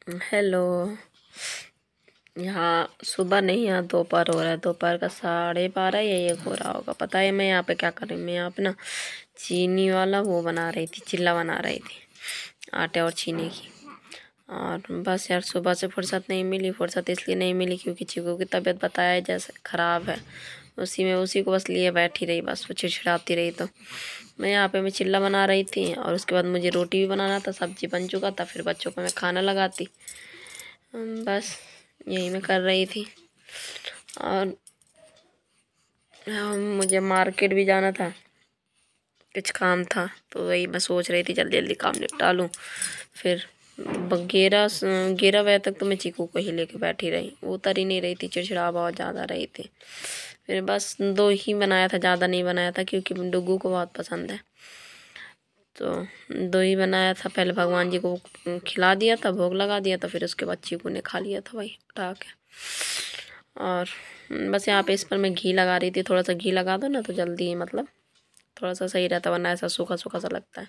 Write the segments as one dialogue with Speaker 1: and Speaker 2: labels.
Speaker 1: Hello. यहाँ सुबह नहीं, यहाँ दोपहर हो रहा है। दोपहर का 12:30 या 1 हो रहा होगा। पता है मैं यहाँ पे क्या कर रही हूँ? मैं यहाँ पे ना चीनी वाला वो बना रही थी, चिल्ला बना रही थी आटे और चीनी की। और बस यार सुबह से फुर्सत नहीं मिली। फुर्सत इसलिए नहीं मिली क्योंकि चीकू की तबीयत बताया जैसे ख़राब है। उसी को बस लिए बैठी रही, बस वो चिड़चिड़ाती रही। तो मैं यहाँ पे चिल्ला बना रही थी और उसके बाद मुझे रोटी भी बनाना था, सब्जी बन चुका था। फिर बच्चों को मैं खाना लगाती। बस यही मैं कर रही थी। और मुझे मार्केट भी जाना था, कुछ काम था, तो वही मैं सोच रही थी जल्दी जल्दी काम निपटा लूँ। फिर 11 बजे तक तो मैं चीकू को ही लेके बैठी रही। वो उतर ही नहीं रही थी, चिड़चिड़ा बहुत ज़्यादा रही थी। फिर बस 2 ही बनाया था, ज़्यादा नहीं बनाया था क्योंकि डुग्गू को बहुत पसंद है। तो 2 ही बनाया था। पहले भगवान जी को खिला दिया था, भोग लगा दिया था। फिर उसके बाद चीकू ने खा लिया था वही उठा के। और बस यहाँ पे इस पर मैं घी लगा रही थी। थोड़ा सा घी लगा दो ना तो जल्दी मतलब थोड़ा सा सही रहता, वरना ऐसा सूखा सूखा सा लगता है।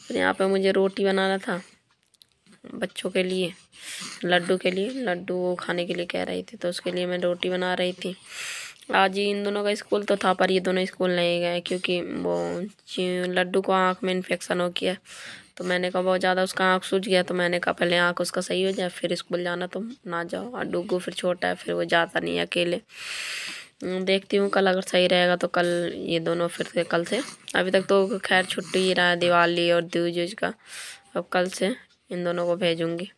Speaker 1: फिर यहाँ पे मुझे रोटी बनाना था बच्चों के लिए, लड्डू के लिए। लड्डू वो खाने के लिए कह रही थी, तो उसके लिए मैं रोटी बना रही थी। आज ही इन दोनों का स्कूल तो था, पर ये दोनों स्कूल नहीं गए क्योंकि वो लड्डू को आँख में इन्फेक्शन हो गया। तो मैंने कहा बहुत ज़्यादा उसका आँख सूज गया, तो मैंने कहा पहले आँख उसका सही हो जाए फिर स्कूल जाना, तो ना जाओ। और डुग्गू फिर छोटा है, फिर वो जाता नहीं है अकेले। देखती हूँ कल अगर सही रहेगा तो कल ये दोनों फिर से कल से, अभी तक तो खैर छुट्टी ही रहा है दिवाली और दूज का। अब कल से इन दोनों को भेजूँगी।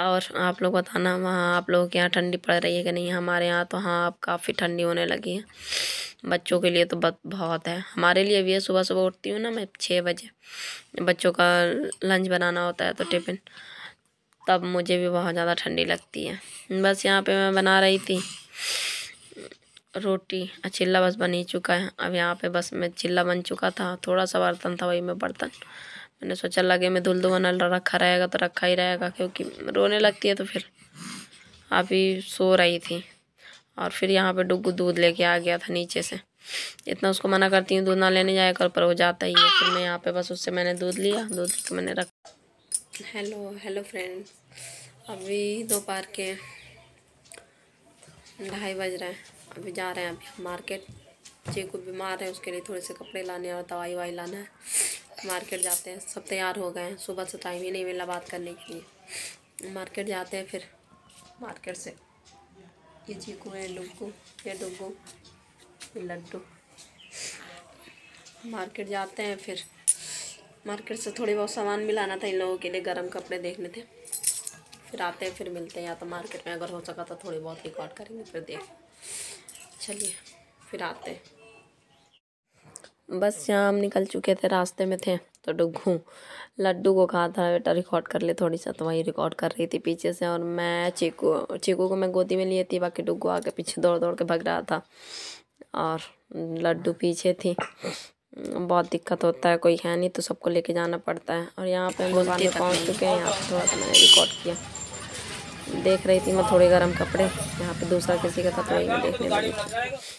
Speaker 1: और आप लोग बताना वहाँ आप लोगों के यहाँ ठंडी पड़ रही है कि नहीं? हमारे यहाँ तो हाँ अब काफ़ी ठंडी होने लगी है। बच्चों के लिए तो बहुत है, हमारे लिए भी है। सुबह सुबह उठती हूँ ना मैं 6 बजे, बच्चों का लंच बनाना होता है तो टिफ़िन, तब मुझे भी बहुत ज़्यादा ठंडी लगती है। बस यहाँ पे मैं बना रही थी रोटी। चिल्ला बस बन ही चुका है। अब यहाँ पे बस मैं चिल्ला बन चुका था, थोड़ा सा बर्तन था वही में बर्तन मैंने सोचा लगे में धुल धुआं रखा रहेगा तो रखा ही रहेगा, क्योंकि रोने लगती है तो फिर अभी सो रही थी। और फिर यहाँ पे डुग्गू दूध लेके आ गया था नीचे से। इतना उसको मना करती हूँ दूध ना लेने जाया कर, पर वो जाता ही है। फिर मैं यहाँ पे बस उससे मैंने दूध लिया, दूध लेके मैंने रख। हेलो फ्रेंड्स, अभी दोपहर के 2:30 बज रहे हैं। अभी जा रहे हैं अभी हम मार्केट। चीकू बीमार है, उसके लिए थोड़े से कपड़े लाने और दवाई वाई लाना है। मार्केट जाते हैं, सब तैयार हो गए हैं। सुबह से टाइम ही नहीं मिला बात करने के लिए। मार्केट जाते हैं, फिर मार्केट से ये चीकू है, ये डुग्गू, ये लड्डू। मार्केट जाते हैं, फिर मार्केट से थोड़ी बहुत सामान मिलाना था इन लोगों के लिए, गर्म कपड़े देखने थे। फिर आते हैं, फिर मिलते हैं। या तो मार्केट में अगर हो सका तो थोड़ी बहुत रिकॉर्ड करेंगे, फिर देख। चलिए फिर आते हैं। बस यहाँ हम निकल चुके थे, रास्ते में थे तो डुग्गू लड्डू को कहा था बेटा रिकॉर्ड कर ले थोड़ी सा, तो वही रिकॉर्ड कर रही थी पीछे से। और मैं चीकू को मैं गोदी में लिए थी, बाकी डुग्गू आके पीछे दौड़ दौड़ के भाग रहा था और लड्डू पीछे थी। बहुत दिक्कत होता है, कोई है नहीं तो सबको लेके जाना पड़ता है। और यहाँ पे हम दुकान में पहुँच चुके हैं। यहाँ पे थोड़ा सा मैंने रिकॉर्ड किया, देख रही थी मैं थोड़े गर्म कपड़े। यहाँ पे दूसरा किसी का था तो वही मैं देखने लगी थी।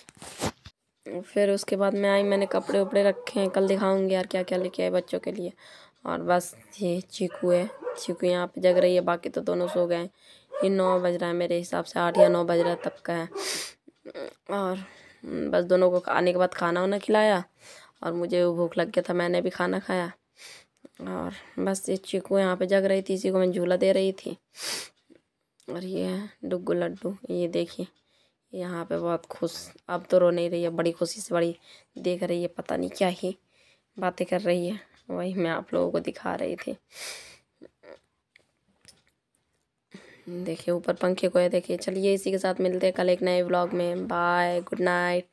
Speaker 1: फिर उसके बाद मैं आई, मैंने कपड़े उपड़े रखे हैं, कल दिखाऊंगी यार क्या क्या लेके आए बच्चों के लिए। और बस ये चीकू है, चीकू यहाँ पे जग रही है, बाकी तो दोनों सो गए हैं। ये 9 बज रहा है मेरे हिसाब से, 8 या 9 बज रहा है तब का है। और बस दोनों को आने के बाद खाना वाना खिलाया और मुझे भूख लग गया था, मैंने भी खाना खाया। और बस ये चीकू यहाँ पे जग रही थी, इसी को मैं झूला दे रही थी। और ये है डुग्गू लड्डू, ये देखिए यहाँ पे बहुत खुश, अब तो रो नहीं रही है, बड़ी खुशी से बड़ी देख रही है, पता नहीं क्या ही बातें कर रही है। वही मैं आप लोगों को दिखा रही थी। देखिए ऊपर पंखे को है, देखिए। चलिए इसी के साथ मिलते हैं कल एक नए व्लॉग में। Bye, good night.